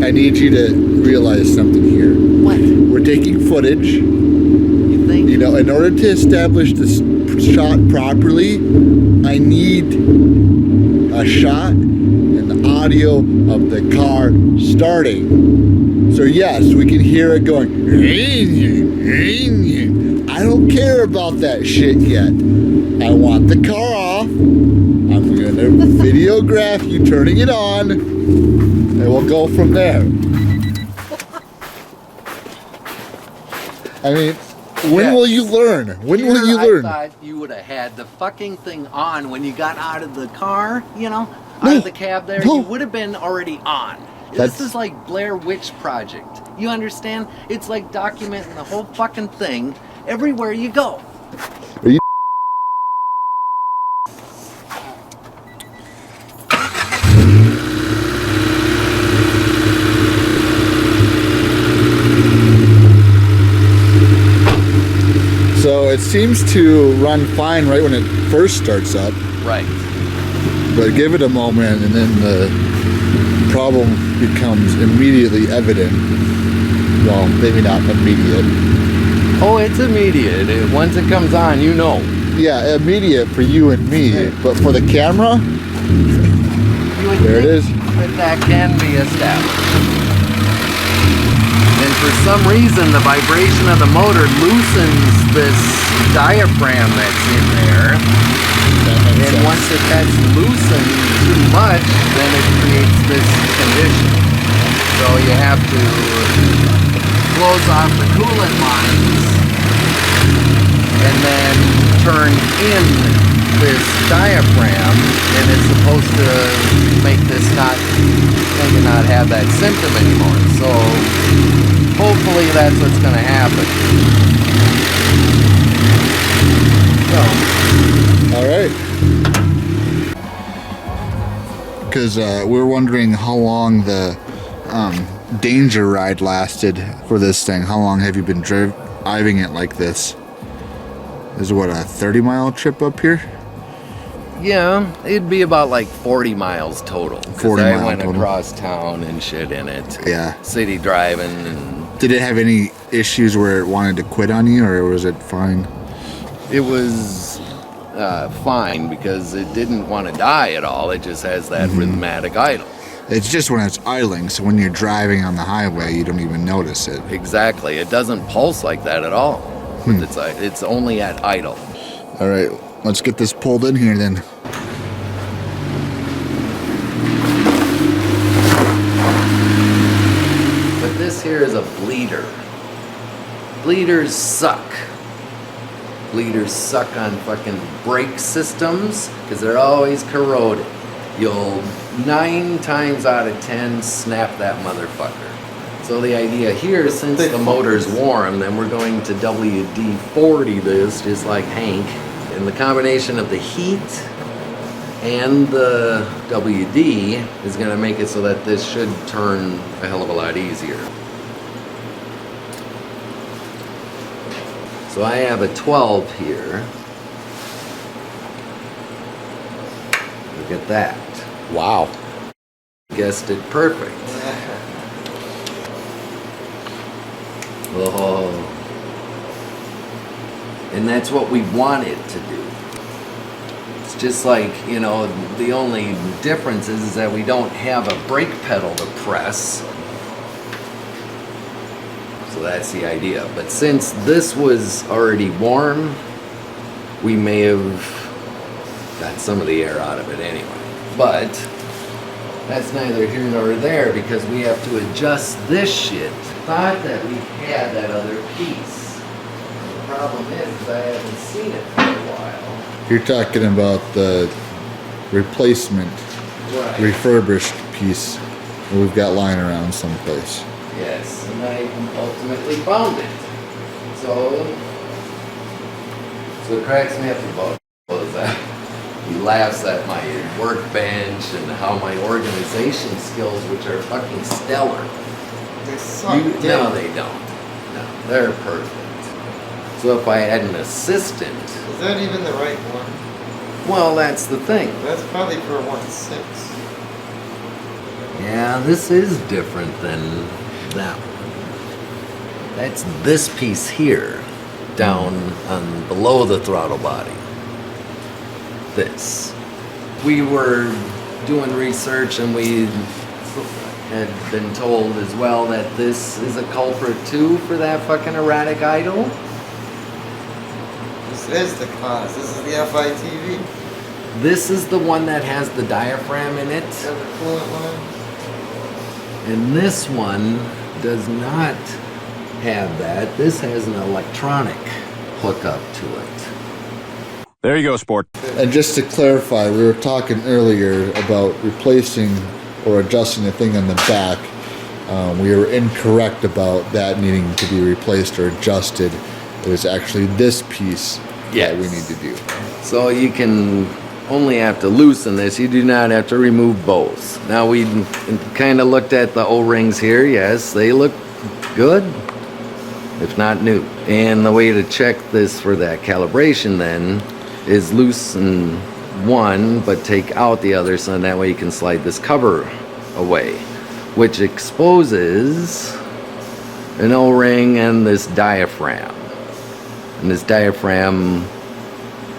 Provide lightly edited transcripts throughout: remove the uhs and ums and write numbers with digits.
I need you to realize something here. What? We're taking footage. You think? You know, in order to establish this shot properly, I need a shot and the audio of the car starting. So yes, we can hear it going. I don't care about that shit yet. I want the car off. I'm gonna videograph you turning it on, and we'll go from there. I mean, when will you learn? When will you learn? I thought you would have had the fucking thing on when you got out of the car, you know, out of the cab there. No. You would have been already on. This is like Blair Witch Project. You understand? It's like documenting the whole fucking thing everywhere you go. Are you So it seems to run fine right when it first starts up. Right. But give it a moment and then the problem becomes immediately evident. Well, maybe not immediate. Oh, it's immediate. Once it comes on, you know. Yeah, immediate for you and me, but for the camera, there it is. That can be established. And for some reason, the vibration of the motor loosens this diaphragm that's in there. And once it gets loosened too much, then it creates this condition. So you have to close off the coolant lines and then turn in this diaphragm, and it's supposed to make this not have that symptom anymore. So hopefully that's what's going to happen. So, all right. Because we're wondering how long the danger ride lasted for this thing. How long have you been driving it like this? Is it what, a 30-mile trip up here? yeah, it'd be about like 40 miles total. 40 I miles went total. across town and shit in it. Yeah. City driving and Did it have any issues where it wanted to quit on you, or was it fine? it was fine because it didn't want to die at all. It just has that rhythmic idle. It's just when it's idling, so when you're driving on the highway, you don't even notice it. Exactly. It doesn't pulse like that at all. It's only at idle. All right, let's get this pulled in here then. But this here is a bleeder. Bleeders suck. Bleeders suck on fucking brake systems because they're always corroded. You'll 9 times out of 10 snap that motherfucker. So the idea here, since the motor's warm, then we're going to WD-40 this, just like Hank. And the combination of the heat and the WD is going to make it so that this should turn a hell of a lot easier. So I have a 12 here. Look at that. Wow. Guessed it perfect. Oh. And that's what we wanted to do. It's just like, you know, the only difference is that we don't have a brake pedal to press. So that's the idea. But since this was already warm, we may have got some of the air out of it anyway. But that's neither here nor there because we have to adjust this shit. Thought that we had that other piece. The problem is I haven't seen it for a while. You're talking about the replacement, Right. refurbished piece that we've got lying around someplace. Yes, and I ultimately found it. So it cracks me up about that. He laughs at my workbench and how my organization skills, which are fucking stellar. They suck. No, they don't. No, they're perfect. So if I had an assistant, Is that even the right one? well, that's the thing. That's probably for 1.6. Yeah, this is different than that one. That's this piece here, down on below the throttle body. This. We were doing research and we had been told as well that this is a culprit too for that fucking erratic idle. This is the cause. This is the FITV. This is the one that has the diaphragm in it. The coolant line. And this one does not have that. This has an electronic hookup to it. There you go, sport. And just to clarify, we were talking earlier about replacing or adjusting the thing on the back. We were incorrect about that needing to be replaced or adjusted. It was actually this piece that we need to do. So you can only have to loosen this. You do not have to remove both. Now we kind of looked at the O-rings here. Yes, they look good, if not new. And the way to check this for that calibration then is loosen one, but take out the other, so that way you can slide this cover away, which exposes an O-ring and this diaphragm. And this diaphragm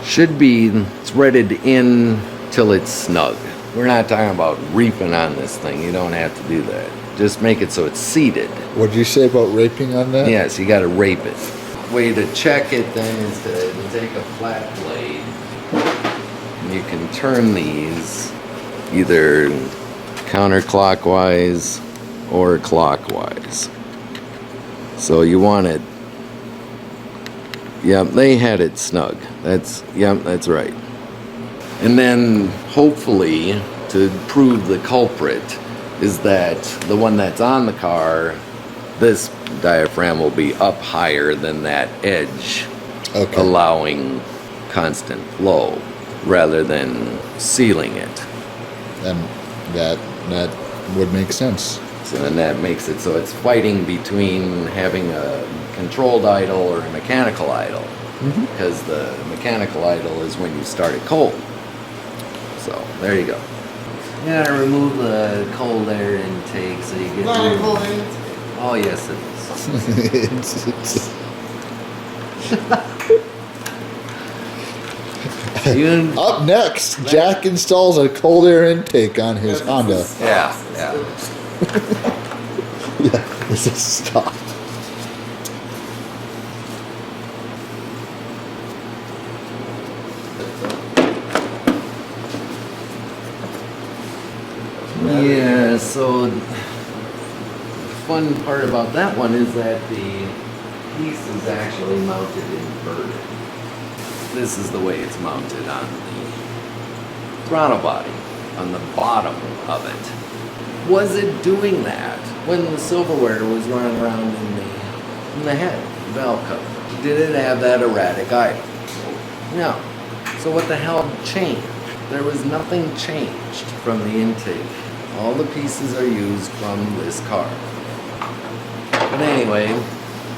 should be threaded in till it's snug. We're not talking about reaping on this thing. You don't have to do that. Just make it so it's seated. What did you say about raping on that? Yes, you got to rape it. Way to check it then is to take a flat blade. And you can turn these either counterclockwise or clockwise. So you want it. Yep, they had it snug. That's right. And then hopefully to prove the culprit is that the one that's on the car, this diaphragm will be up higher than that edge, allowing constant flow rather than sealing it. And that would make sense. So then that makes it so it's fighting between having a controlled idle or a mechanical idle, because the mechanical idle is when you start it cold. So there you go. You gotta remove the cold air intake so you get Not a rid of- cold intake. Oh yes it is. You, Up next, Jack installs a cold air intake on his Honda. yeah. Yeah, this is stop. Yeah, so the fun part about that one is that the piece is actually mounted inverted. This is the way it's mounted on the throttle body, on the bottom of it. Was it doing that when the silverware was running around in the head, the valve cover? Did it have that erratic idle? No. So what the hell changed? There was nothing changed from the intake. All the pieces are used from this car. But anyway,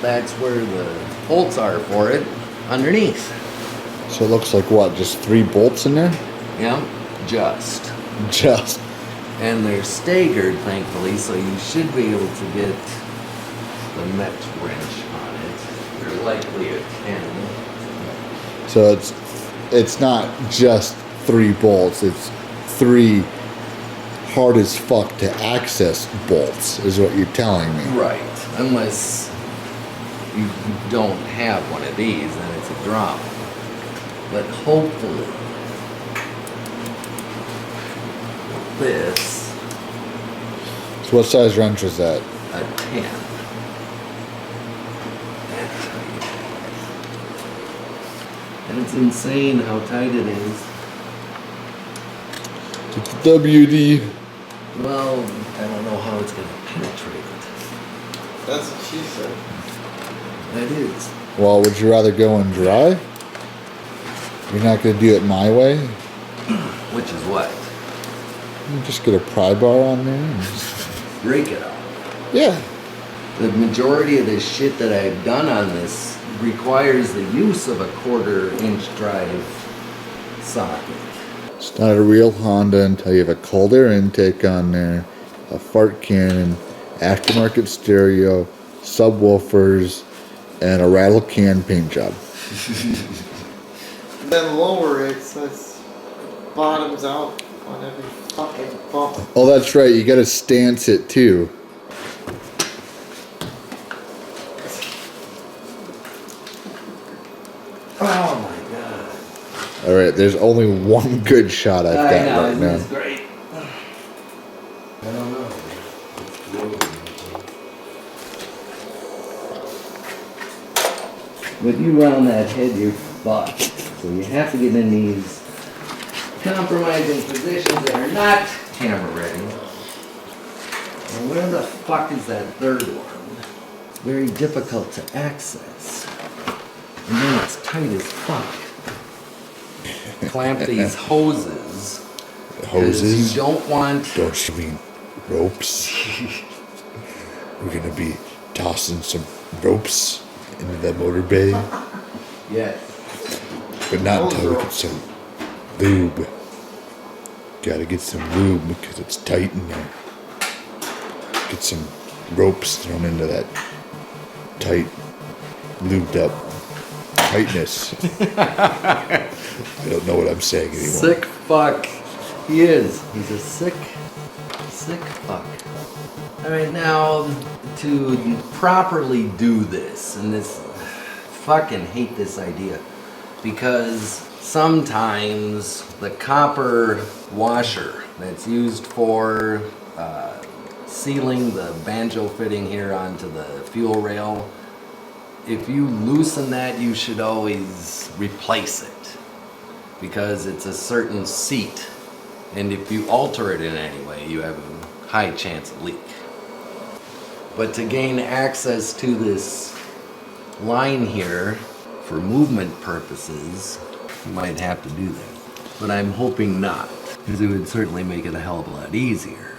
that's where the bolts are for it, underneath. So it looks like what, just 3 bolts in there? Yeah, just. Just. And they're staggered, thankfully, so you should be able to get the met wrench on it. They're likely a 10. So it's not just 3 bolts, it's 3 hard as fuck to access bolts, is what you're telling me. Right, unless you don't have one of these, then it's a drama. But hopefully, this, So what size wrench was that? a 10. And it's insane how tight it is. It's a WD. Well, I don't know how it's going to penetrate. That's what she said. That is. Well, would you rather go in dry? You're not going to do it my way? Which is what? You just get a pry bar on there and just... Break it off. Yeah. The majority of the shit that I've done on this requires the use of a 1/4-inch drive socket. It's not a real Honda until you have a cold air intake on there a fart cannon, aftermarket stereo, subwoofers, and a rattle can paint job. Then lower it so it's bottoms out on every fucking bump. Oh, that's right. You gotta stance it too. Oh my god. All right. There's only one good shot I've got right now. This is great. I don't know. But you round that head, you're fucked. So you have to get in these compromising positions that are not camera ready. And where the fuck is that third one? Very difficult to access. And then it's tight as fuck. Clamp these hoses. 'Cause Hoses? you don't want. Don't you mean ropes? We're gonna be tossing some ropes into the motor bay, Yes. but not until we get some lube. Gotta get some lube because it's tight in there. Get some ropes thrown into that tight, lubed up tightness. I don't know what I'm saying anymore. Sick fuck. He is. He's a sick fuck. Alright, now to properly do this, and this fucking hate this idea, because sometimes the copper washer that's used for sealing the banjo fitting here onto the fuel rail, if you loosen that, you should always replace it, because it's a certain seat, and if you alter it in any way, you have a high chance of leak. But to gain access to this line here for movement purposes, you might have to do that. But I'm hoping not, because it would certainly make it a hell of a lot easier.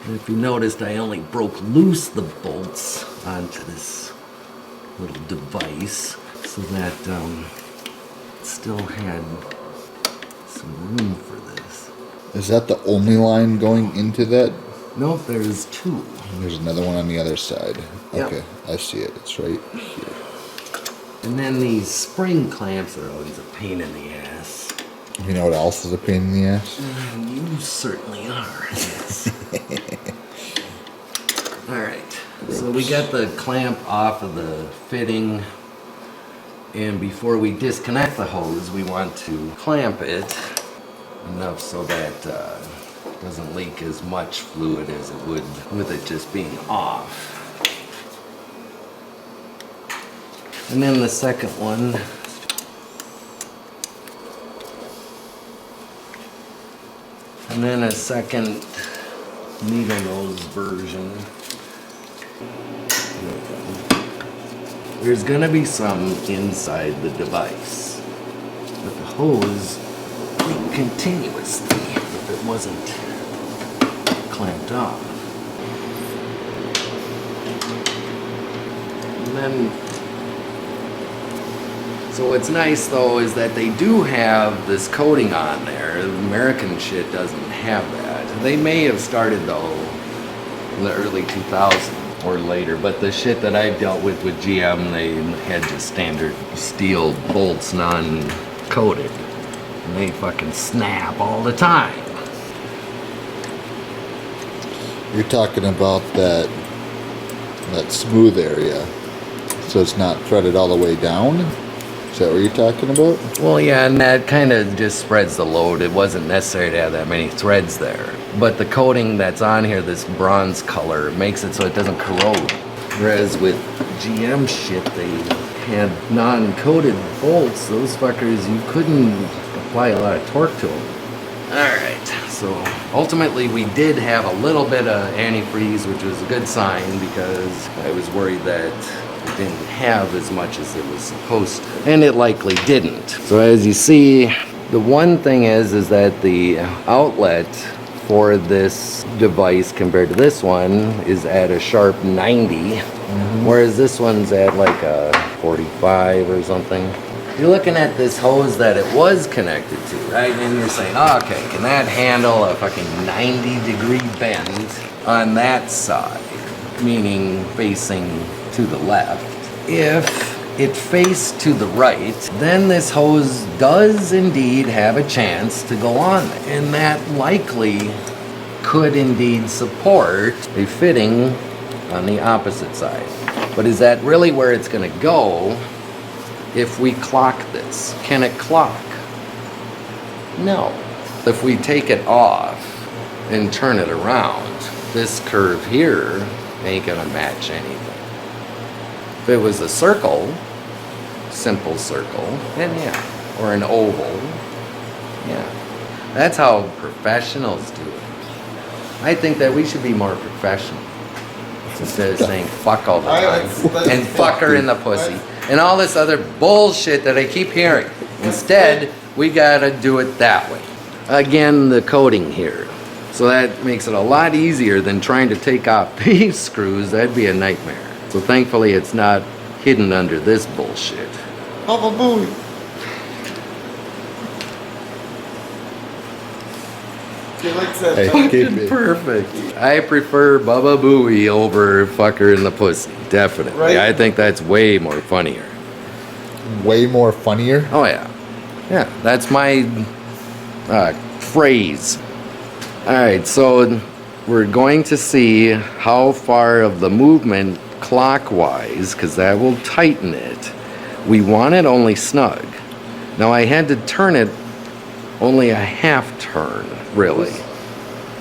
And if you noticed, I only broke loose the bolts onto this little device so that it still had some room for this. Is that the only line going into that? Nope, there's two. There's another one on the other side. Yep. Okay, I see it. It's right here. And then these spring clamps are always a pain in the ass. You know what else is a pain in the ass? You certainly are, yes. Alright, so we got the clamp off of the fitting, and before we disconnect the hose, we want to clamp it enough so that it doesn't leak as much fluid as it would with it just being off. And then the second one, and then a second needle nose version. There's gonna be some inside the device, but the hose leaked continuously if it wasn't clamped off. And then, so what's nice though is that they do have this coating on there. American shit doesn't have that. They may have started though in the early 2000s or later, but the shit that I've dealt with GM, they had just standard steel bolts, non-coated, and they fucking snap all the time. You're talking about that smooth area, so it's not threaded all the way down? Is that what you're talking about? Well, yeah, and that kind of just spreads the load. It wasn't necessary to have that many threads there. But the coating that's on here, this bronze color, makes it so it doesn't corrode. Whereas with GM shit, they had non-coated bolts. Those fuckers, you couldn't apply a lot of torque to them. Alright, so ultimately we did have a little bit of antifreeze, which was a good sign because I was worried that it didn't have as much as it was supposed to, and it likely didn't. So as you see, the one thing is that the outlet for this device compared to this one is at a sharp 90, whereas this one's at like a 45 or something. you're looking at this hose that it was connected to, right? And you're saying, oh, okay, can that handle a fucking 90-degree bend on that side? Meaning facing to the left. If it faced to the right, then this hose does indeed have a chance to go on, and that likely could indeed support a fitting on the opposite side. But is that really where it's going to go if we clock this? Can it clock? No. If we take it off and turn it around, this curve here ain't going to match anything. If it was a circle, simple circle, then yeah, or an oval, yeah. That's how professionals do it. I think that we should be more professional instead of saying fuck all the time and fuck her in the pussy and all this other bullshit that I keep hearing. Instead, we gotta do it that way. Again, the coating here. So that makes it a lot easier than trying to take off these screws. That'd be a nightmare. So thankfully it's not hidden under this bullshit. Baba Booey. He likes that. Hey, Fucking perfect. I prefer Baba Booey over fucker in the pussy. Definitely. Right. I think that's way more funnier. Way more funnier. Oh yeah. Yeah, that's my phrase. Alright, so we're going to see how far of the movement clockwise, because that will tighten it. We want it only snug. Now I had to turn it only a half turn, really,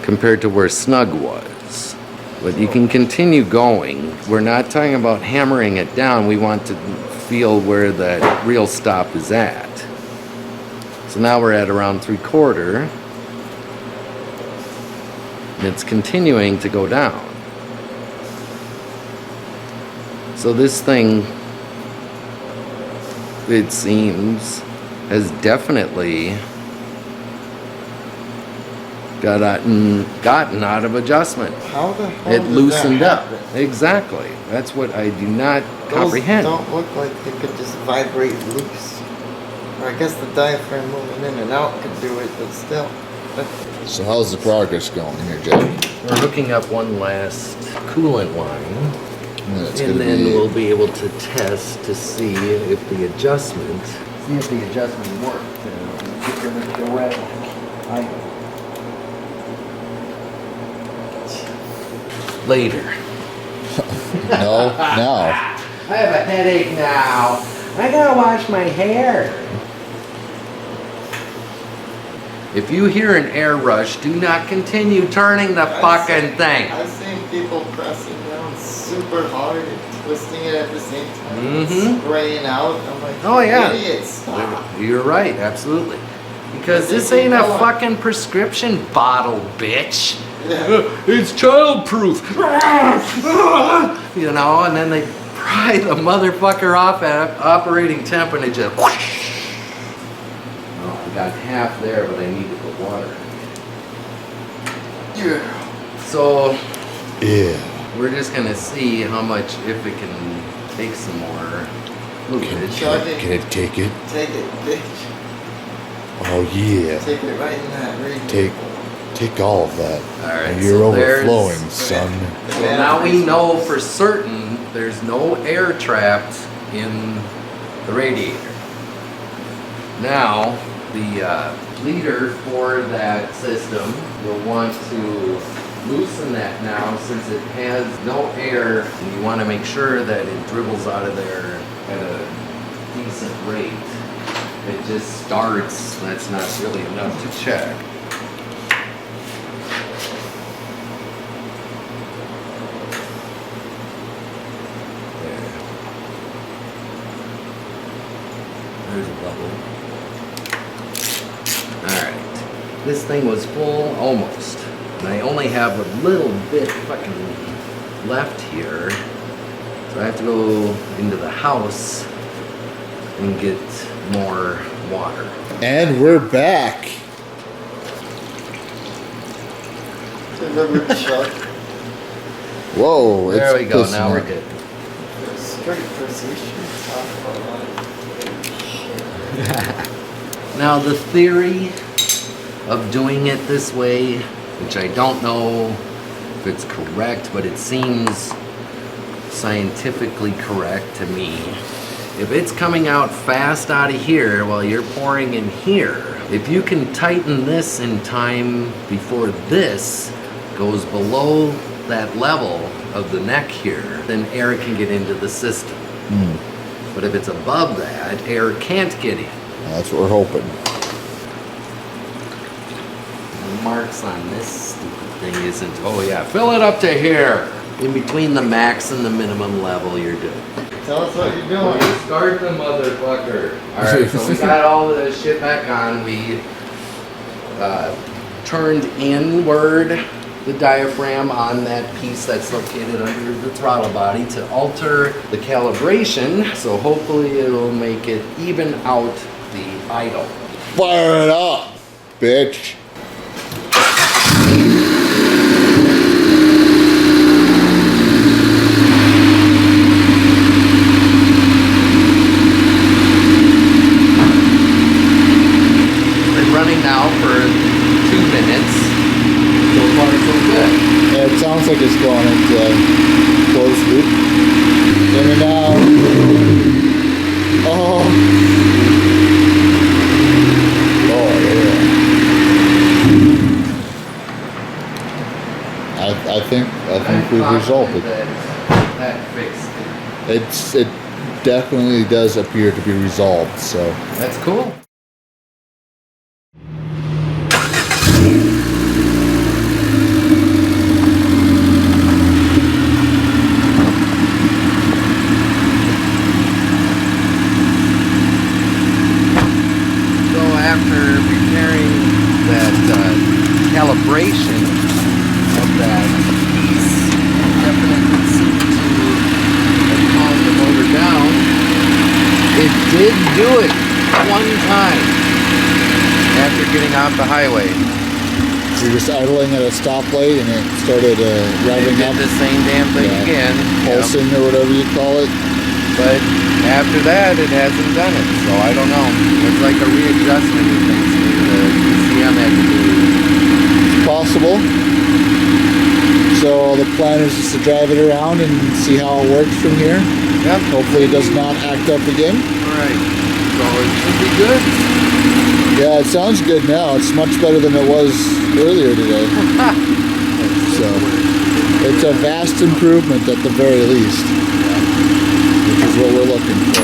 compared to where snug was. But you can continue going. We're not talking about hammering it down. We want to feel where that real stop is at. So now we're at around 3/4. And it's continuing to go down. So this thing, it seems, has definitely gotten out of adjustment. How the hell It does loosened that up. happen? Exactly. That's what I do not Those comprehend. don't look like they could just vibrate loose. Or I guess the diaphragm moving in and out could do it, but still. So how's the progress going here, Jay? We're hooking up one last coolant line. It's And gonna then be we'll be able to test to see if the adjustment worked. Later. no, now. I have a headache now. I gotta wash my hair. If you hear an air rush, do not continue turning the fucking thing. I've seen people pressing down super hard and twisting it at the same time. and Mhm. Spraying out. I'm like, Oh, yeah. idiots, stop. You're right, absolutely. Because They this keep ain't a going. fucking prescription bottle, bitch. Yeah. It's childproof. You know, and then they pry the motherfucker off at operating temp and it just. Well, I got half there, but I need to put water in. Yeah. So Yeah. we're just gonna see how much, if it can take some more fluid. Chug it. Can it take it? Take it, bitch. Oh yeah. Take it right in that region. Take all of that. All right, You're so there's- overflowing, son. So now we know for certain there's no air trapped in the radiator. Now, the leader for that system will want to loosen that now since it has no air, and you want to make sure that it dribbles out of there at a decent rate. It just starts, that's not really enough to check. There's a bubble. Alright. This thing was full almost. And I only have a little bit fucking left here. So I have to go into the house and get more water. And we're back. Remember Chuck? Whoa, There it's we go, pissing now we're out. good. Straight precision. Talk about life. Shit. Now the theory of doing it this way, which I don't know if it's correct, but it seems scientifically correct to me. If it's coming out fast out of here while you're pouring in here, if you can tighten this in time before this goes below that level of the neck here, then air can get into the system. But if it's above that, air can't get in. That's what we're hoping. The marks on this stupid thing isn't, oh yeah, fill it up to here. In between the max and the minimum level, you're good. Tell us what you're doing. Start the motherfucker. Alright, so we got all the shit back on. We turned inward the diaphragm on that piece that's located under the throttle body to alter the calibration, so hopefully it'll make it even out the idle. Fire it up, bitch. Been running now for 2 minutes. So far, so good. Yeah, it sounds like it's going into closed loop. In and out. Oh. Oh yeah. I think we've resolved it. That fixed it. It definitely does appear to be resolved. So That's cool. After repairing that calibration of that piece, definitely seemed to have calmed the motor down. It did do it one time after getting off the highway. you're just idling at a stoplight and it started revving It up, did the same damn thing again. pulsing or whatever you call it. But after that, it hasn't done it. So I don't know. It's like a readjustment of things to the ECM activity. It's possible. So the plan is just to drive it around and see how it works from here. Yep. Hopefully it does not act up again. Alright. So it should be good. Yeah, it sounds good now. It's much better than it was earlier today. So it's a vast improvement at the very least, which is what we're looking for.